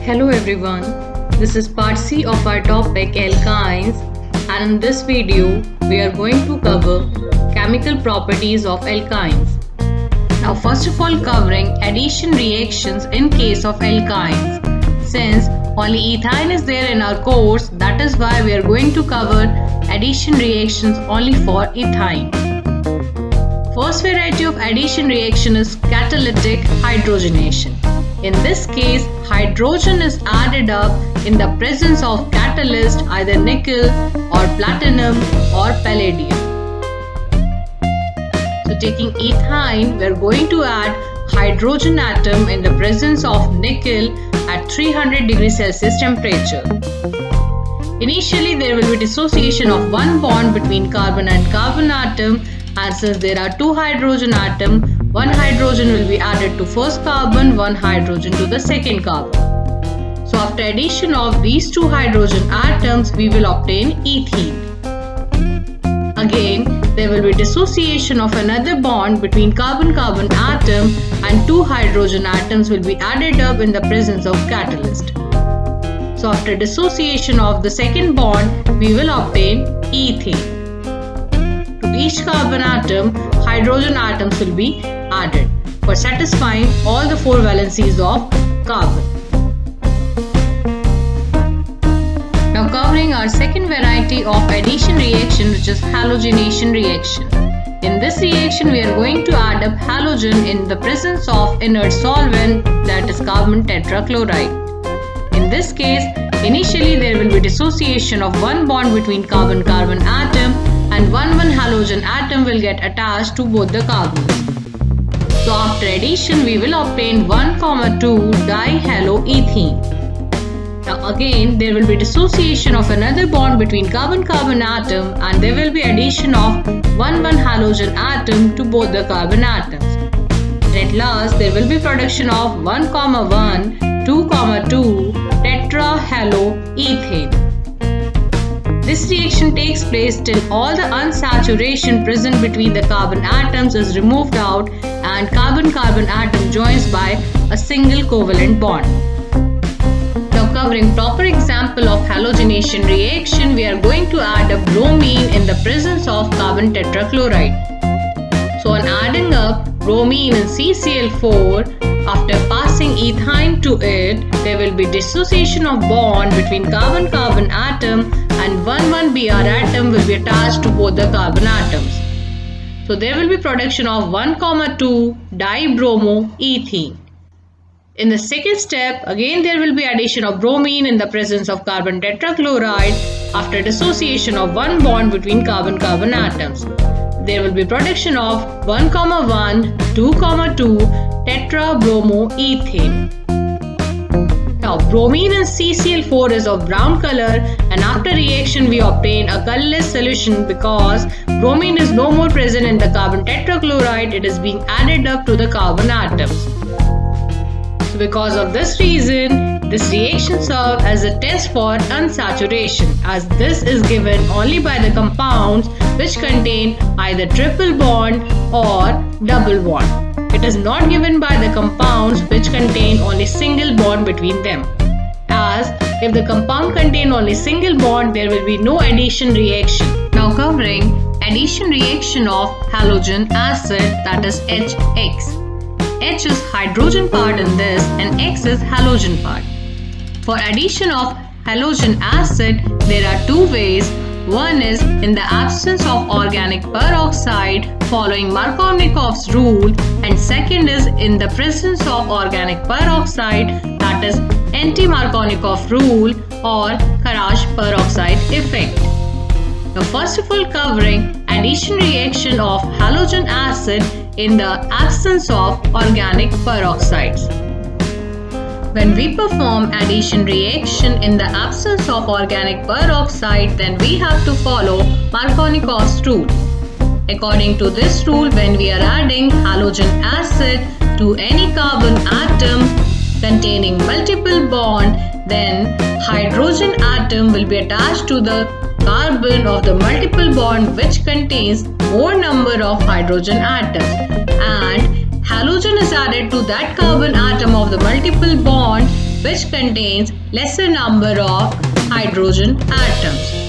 Hello everyone, this is part C of our topic alkynes, and in this video we are going to cover chemical properties of alkynes. Now first of all, covering addition reactions in case of alkynes. Since only ethane is there in our course, that is why we are going to cover addition reactions only for ethane. First variety of addition reaction is catalytic hydrogenation. In this case, hydrogen is added up in the presence of catalyst, either nickel or platinum or palladium. So taking ethane, we are going to add hydrogen atom in the presence of nickel at 300 degrees Celsius temperature. Initially, there will be dissociation of one bond between carbon and carbon atom, and since there are two hydrogen atoms, one hydrogen will be added to first carbon, one hydrogen to the second carbon. So after addition of these two hydrogen atoms, we will obtain ethene. Again, there will be dissociation of another bond between carbon-carbon atom, and two hydrogen atoms will be added up in the presence of catalyst. So after dissociation of the second bond, we will obtain ethane. To each carbon atom, hydrogen atoms will be added for satisfying all the four valencies of carbon. Now covering our second variety of addition reaction, which is halogenation reaction. In this reaction, we are going to add up halogen in the presence of inert solvent, that is carbon tetrachloride. In this case, initially there will be dissociation of one bond between carbon-carbon atom, and one halogen atom will get attached to both the carbons. So after addition, we will obtain 1,2 dihaloethene. Now again, there will be dissociation of another bond between carbon-carbon atom, and there will be addition of one halogen atom to both the carbon atoms. And at last, there will be production of 1,1, 2,2 tetrahaloethane. This reaction takes place till all the unsaturation present between the carbon atoms is removed out and carbon-carbon atom joins by a single covalent bond. Now covering proper example of halogenation reaction, we are going to add a bromine in the presence of carbon tetrachloride. So on adding up bromine and CCl4, after passing ethane to it, there will be dissociation of bond between carbon-carbon atom, and one Br atom will be attached to both the carbon atoms. So there will be production of 1,2 dibromoethene. In the second step, again there will be addition of bromine in the presence of carbon tetrachloride after dissociation of one bond between carbon-carbon atoms. There will be production of 1,1, 2,2 tetrabromoethane. Now bromine and CCl4 is of brown color, and after reaction we obtain a colorless solution because bromine is no more present in the carbon tetrachloride, it is being added up to the carbon atoms. So because of this reason, this reaction serves as a test for unsaturation, as this is given only by the compounds which contain either triple bond or double bond. It is not given by the compounds which contain only single bond between them, as if the compound contain only single bond, there will be no addition reaction. Now covering addition reaction of halogen acid, that is HX. H is hydrogen part in this and X is halogen part. For addition of halogen acid, there are two ways. One is in the absence of organic peroxide following Markovnikov's rule, and second is in the presence of organic peroxide, that is anti-Markovnikov rule or Kharasch peroxide effect. Now first of all, covering addition reaction of halogen acid in the absence of organic peroxides. When we perform addition reaction in the absence of organic peroxide, then we have to follow Markovnikov's rule. According to this rule, when we are adding halogen acid to any carbon atom containing multiple bond, then hydrogen atom will be attached to the carbon of the multiple bond which contains more number of hydrogen atoms, and halogen is added to that carbon atom of the multiple bond which contains lesser number of hydrogen atoms.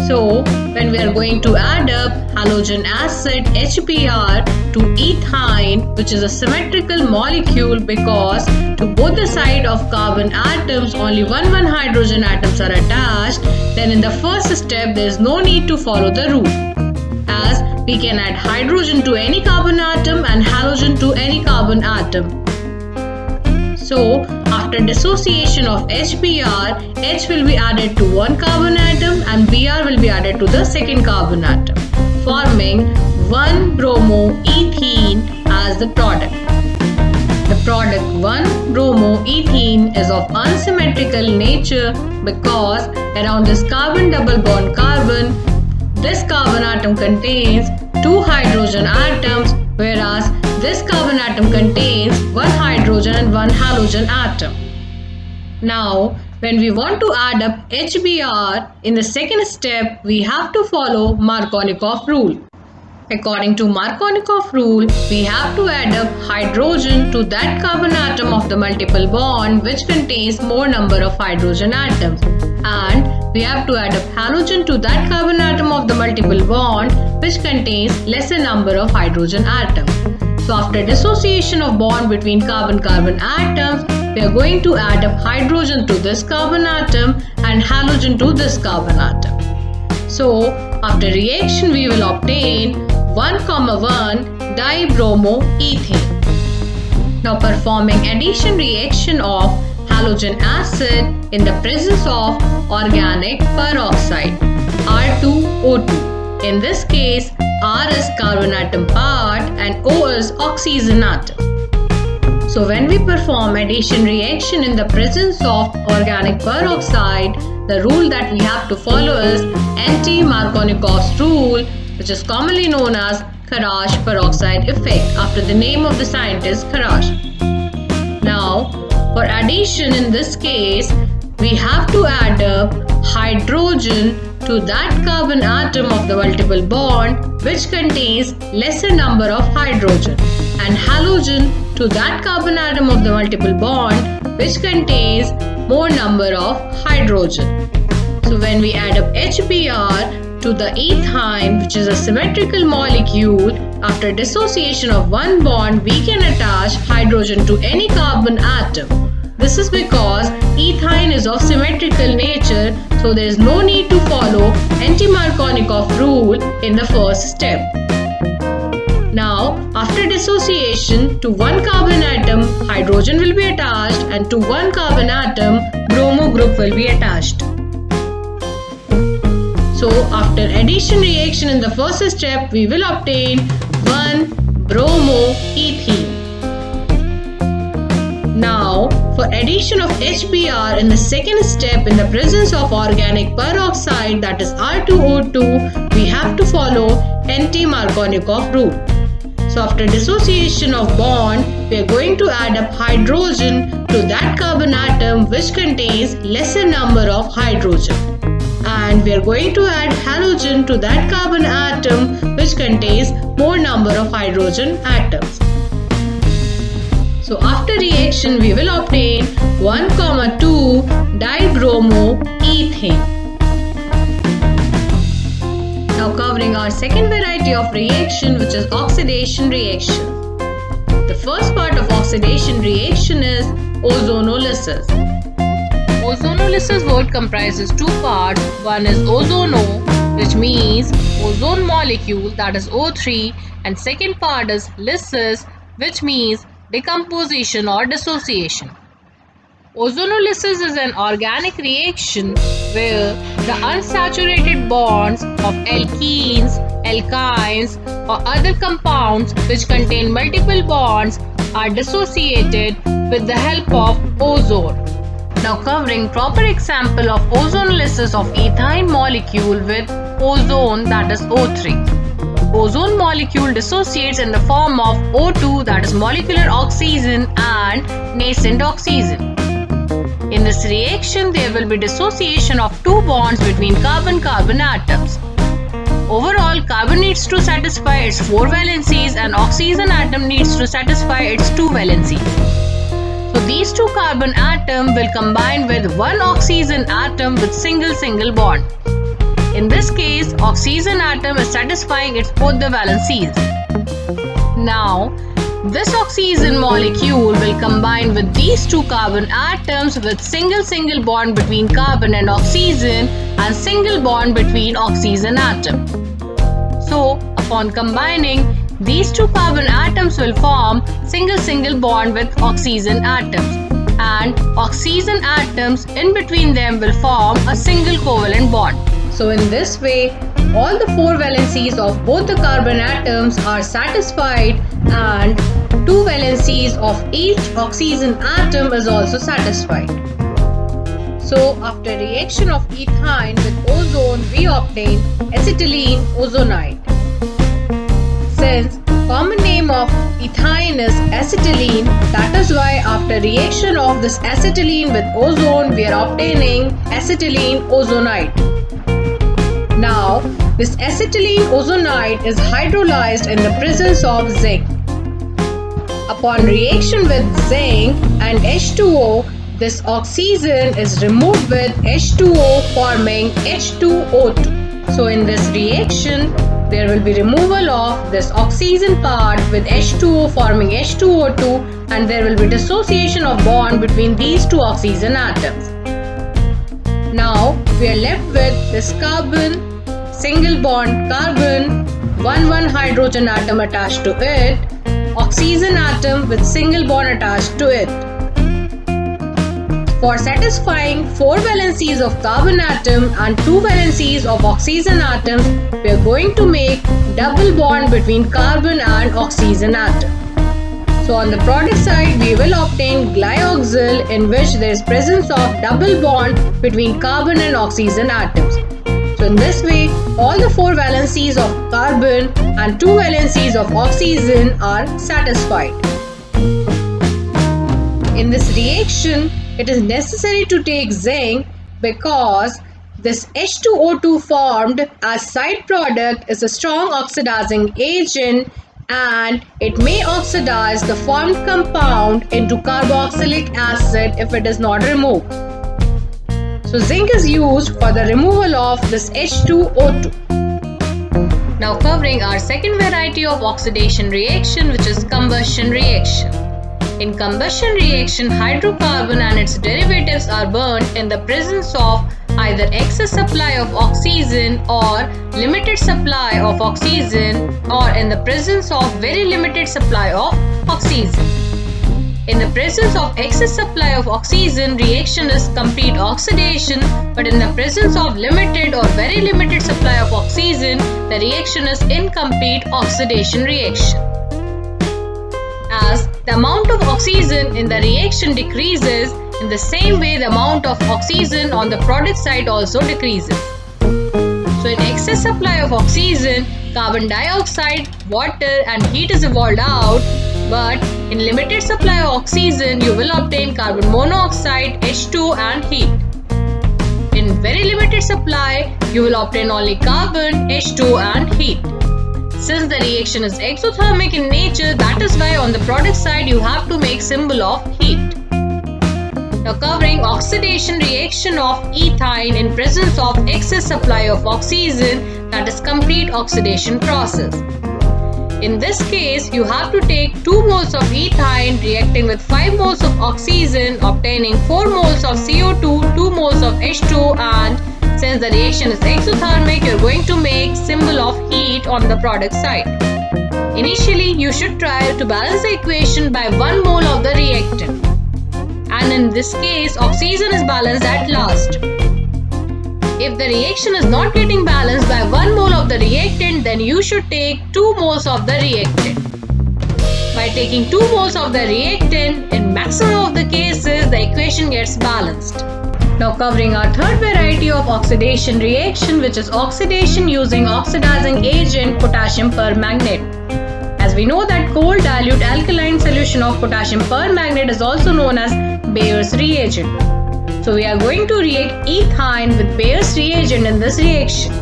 So, when we are going to add up halogen acid HBr to ethine, which is a symmetrical molecule because to both the side of carbon atoms only one hydrogen atoms are attached, then in the first step there is no need to follow the rule, as we can add hydrogen to any carbon atom and halogen to any carbon atom. So, after dissociation of HBr, H will be added to one carbon atom and Br will be added to the second carbon atom, forming 1-bromoethene as the product. The product 1-bromoethene is of unsymmetrical nature because around this carbon double bond carbon, this carbon atom contains 2 hydrogen atoms, whereas this carbon atom contains 1 hydrogen and 1 halogen atom. Now, when we want to add up HBr, in the second step, we have to follow Markovnikov rule. According to Markovnikov rule, we have to add up hydrogen to that carbon atom of the multiple bond which contains more number of hydrogen atoms, and we have to add up halogen to that carbon atom of the multiple bond which contains lesser number of hydrogen atoms. So after dissociation of bond between carbon-carbon atoms, we are going to add up hydrogen to this carbon atom and halogen to this carbon atom. So after reaction we will obtain 1,1 dibromoethane. Now performing addition reaction of halogen acid in the presence of organic peroxide R2O2. In this case, R is carbon atom part and O is oxygen atom. So when we perform addition reaction in the presence of organic peroxide, the rule that we have to follow is anti-Markovnikov's rule, which is commonly known as Kharasch peroxide effect after the name of the scientist Kharasch. Now, for addition in this case, we have to add up hydrogen to that carbon atom of the multiple bond which contains lesser number of hydrogen and halogen to that carbon atom of the multiple bond which contains more number of hydrogen. So when we add up HBr to the ethine, which is a symmetrical molecule, after dissociation of one bond we can attach hydrogen to any carbon atom. This is because ethine is of symmetrical nature, so there is no need to follow anti-Markovnikov rule in the first step. Now, after dissociation to one carbon atom, hydrogen will be attached, and to one carbon atom, bromo group will be attached. So, after addition reaction in the first step, we will obtain 1-bromoethene. Now, for addition of HBr in the second step in the presence of organic peroxide, that is R2O2, we have to follow anti-Markovnikov rule. So after dissociation of bond, we are going to add up hydrogen to that carbon atom which contains lesser number of hydrogen. And we are going to add halogen to that carbon atom which contains more number of hydrogen atoms. So after reaction we will obtain 1,2 dibromoethane. Now covering our second variety of reaction, which is oxidation reaction. The first part of oxidation reaction is ozonolysis. Ozonolysis word comprises two parts. One is ozono, which means ozone molecule, that is O3, and second part is lysis, which means decomposition or dissociation. Ozonolysis is an organic reaction where the unsaturated bonds of alkenes, alkynes or other compounds which contain multiple bonds are dissociated with the help of ozone. Now covering proper example of ozonolysis of ethyne molecule with ozone, that is O3. Ozone molecule dissociates in the form of O2, that is molecular oxygen, and nascent oxygen. In this reaction, there will be dissociation of two bonds between carbon-carbon atoms. Overall, carbon needs to satisfy its 4 valencies and oxygen atom needs to satisfy its 2 valencies. So these two carbon atoms will combine with one oxygen atom with single bond. In this case, oxygen atom is satisfying its both the valencies. Now, this oxygen molecule will combine with these two carbon atoms with single bond between carbon and oxygen and single bond between oxygen atom. So, upon combining, these two carbon atoms will form single bond with oxygen atoms, and oxygen atoms in between them will form a single covalent bond. So in this way, all the four valencies of both the carbon atoms are satisfied and two valencies of each oxygen atom is also satisfied. So after reaction of ethine with ozone, we obtain acetylene ozonide. Since common name of ethine is acetylene, that is why after reaction of this acetylene with ozone, we are obtaining acetylene ozonide. Now, this acetylene ozonide is hydrolyzed in the presence of zinc. Upon reaction with zinc and H2O, this oxygen is removed with H2O forming H2O2. So in this reaction, there will be removal of this oxygen part with H2O forming H2O2, and there will be dissociation of bond between these two oxygen atoms. Now we are left with this carbon, single bond carbon, 1 hydrogen atom attached to it, oxygen atom with single bond attached to it. For satisfying 4 valencies of carbon atom and 2 valencies of oxygen atoms, we are going to make double bond between carbon and oxygen atom. So on the product side, we will obtain glyoxyl, in which there is presence of double bond between carbon and oxygen atoms. So in this way, all the 4 valencies of carbon and 2 valencies of oxygen are satisfied. In this reaction, it is necessary to take zinc because this H2O2 formed as side product is a strong oxidizing agent, and it may oxidize the formed compound into carboxylic acid if it is not removed. So zinc is used for the removal of this H2O2. Now covering our second variety of oxidation reaction, which is combustion reaction. In combustion reaction, hydrocarbon and its derivatives are burnt in the presence of either excess supply of oxygen or limited supply of oxygen, or in the presence of very limited supply of oxygen. In the presence of excess supply of oxygen, reaction is complete oxidation, but in the presence of limited or very limited supply of oxygen, the reaction is incomplete oxidation reaction. As the amount of oxygen in the reaction decreases, in the same way the amount of oxygen on the product side also decreases. So in excess supply of oxygen, carbon dioxide, water and heat is evolved out, but in limited supply of oxygen, you will obtain carbon monoxide, H2 and heat. In very limited supply, you will obtain only carbon, H2 and heat. Since the reaction is exothermic in nature, that is why on the product side you have to make symbol of heat. Now covering oxidation reaction of ethine in presence of excess supply of oxygen, that is complete oxidation process. In this case, you have to take 2 moles of ethine reacting with 5 moles of oxygen, obtaining 4 moles of CO2, 2 moles of H2, and since the reaction is exothermic, you are going to make symbol of heat on the product side. Initially, you should try to balance the equation by 1 mole of the reactant. And in this case, oxygen is balanced at last. If the reaction is not getting balanced by 1 mole of the reactant, then you should take 2 moles of the reactant. By taking 2 moles of the reactant, in maximum of the cases, the equation gets balanced. Now covering our third variety of oxidation reaction, which is oxidation using oxidizing agent potassium permanganate. As we know that cold dilute alkaline solution of potassium permanganate is also known as Bayer's reagent. So we are going to react ethine with Bayer's reagent in this reaction.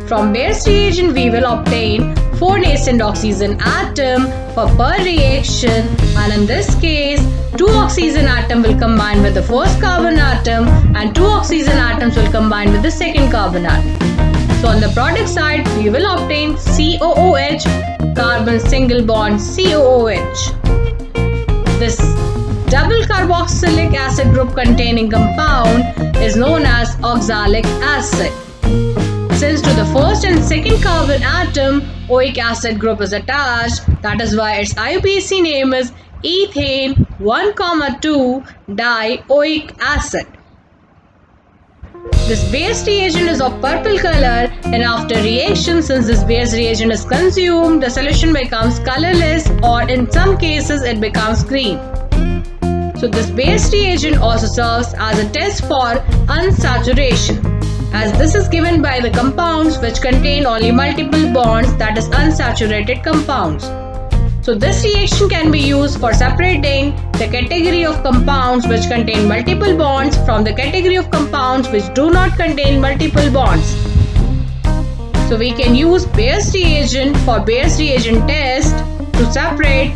From Bayer's reagent we will obtain 4 nascent oxygen atom for per reaction, and in this case 2 oxygen atom will combine with the first carbon atom and 2 oxygen atoms will combine with the second carbon atom. So on the product side we will obtain COOH, carbon single bond COOH. This double carboxylic acid group containing compound is known as oxalic acid. Since to the first and second carbon atom oic acid group is attached, that is why its IUPAC name is ethane 1,2 dioic acid. This base reagent is of purple color, and after reaction, since this base reagent is consumed, the solution becomes colorless, or in some cases it becomes green. So this base reagent also serves as a test for unsaturation, as this is given by the compounds which contain only multiple bonds, that is unsaturated compounds. So this reaction can be used for separating the category of compounds which contain multiple bonds from the category of compounds which do not contain multiple bonds. So we can use Bayes reagent for Bayes reagent test to separate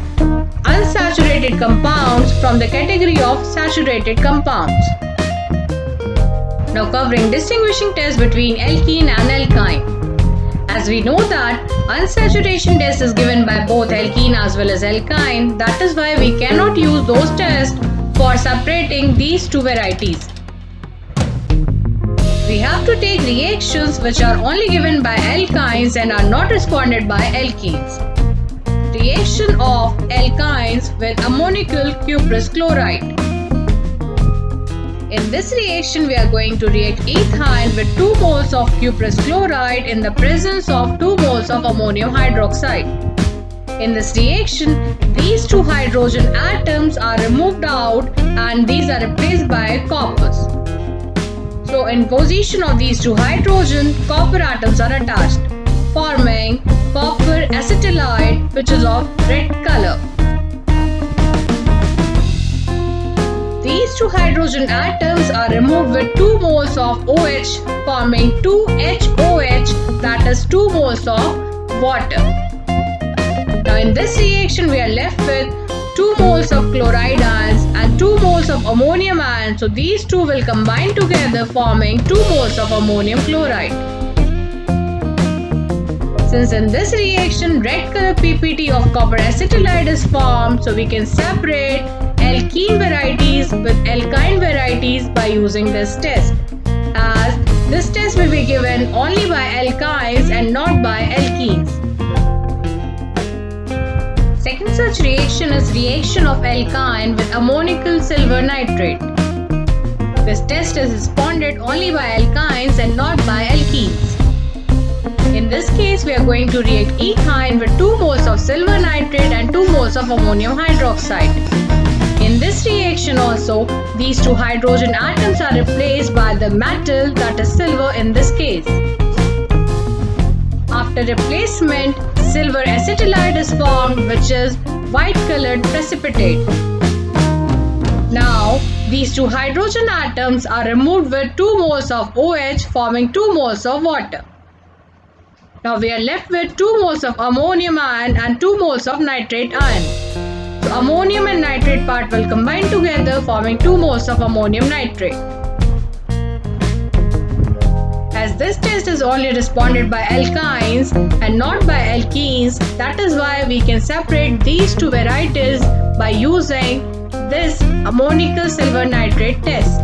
unsaturated compounds from the category of saturated compounds. Now covering distinguishing tests between alkene and alkyne. As we know that unsaturation test is given by both alkene as well as alkyne, that is why we cannot use those tests for separating these two varieties. We have to take reactions which are only given by alkynes and are not responded by alkenes. Reaction of alkynes with ammoniacal cuprous chloride. In this reaction, we are going to react ethyne with 2 moles of cuprous chloride in the presence of 2 moles of ammonium hydroxide. In this reaction, these 2 hydrogen atoms are removed out and these are replaced by coppers. So in position of these 2 hydrogen, copper atoms are attached, forming copper acetylide, which is of red color. These 2 hydrogen atoms are removed with 2 moles of OH, forming 2HOH, that is 2 moles of water. Now in this reaction we are left with 2 moles of chloride ions and 2 moles of ammonium ions, so these 2 will combine together forming 2 moles of ammonium chloride. Since in this reaction red color PPT of copper acetylide is formed, so we can separate alkene varieties with alkyne varieties by using this test, as this test will be given only by alkynes and not by alkenes. Second such reaction is reaction of alkyne with ammoniacal silver nitrate. This test is responded only by alkynes and not by alkenes. In this case, we are going to react ethyne with 2 moles of silver nitrate and 2 moles of ammonium hydroxide. In this reaction also, these 2 hydrogen atoms are replaced by the metal, that is silver in this case. After replacement, silver acetylide is formed, which is white colored precipitate. Now, these 2 hydrogen atoms are removed with 2 moles of OH, forming 2 moles of water. Now we are left with 2 moles of ammonium ion and 2 moles of nitrate ion. So ammonium and nitrate part will combine together, forming 2 moles of ammonium nitrate. As this test is only responded by alkynes and not by alkenes, that is why we can separate these 2 varieties by using this ammoniacal silver nitrate test.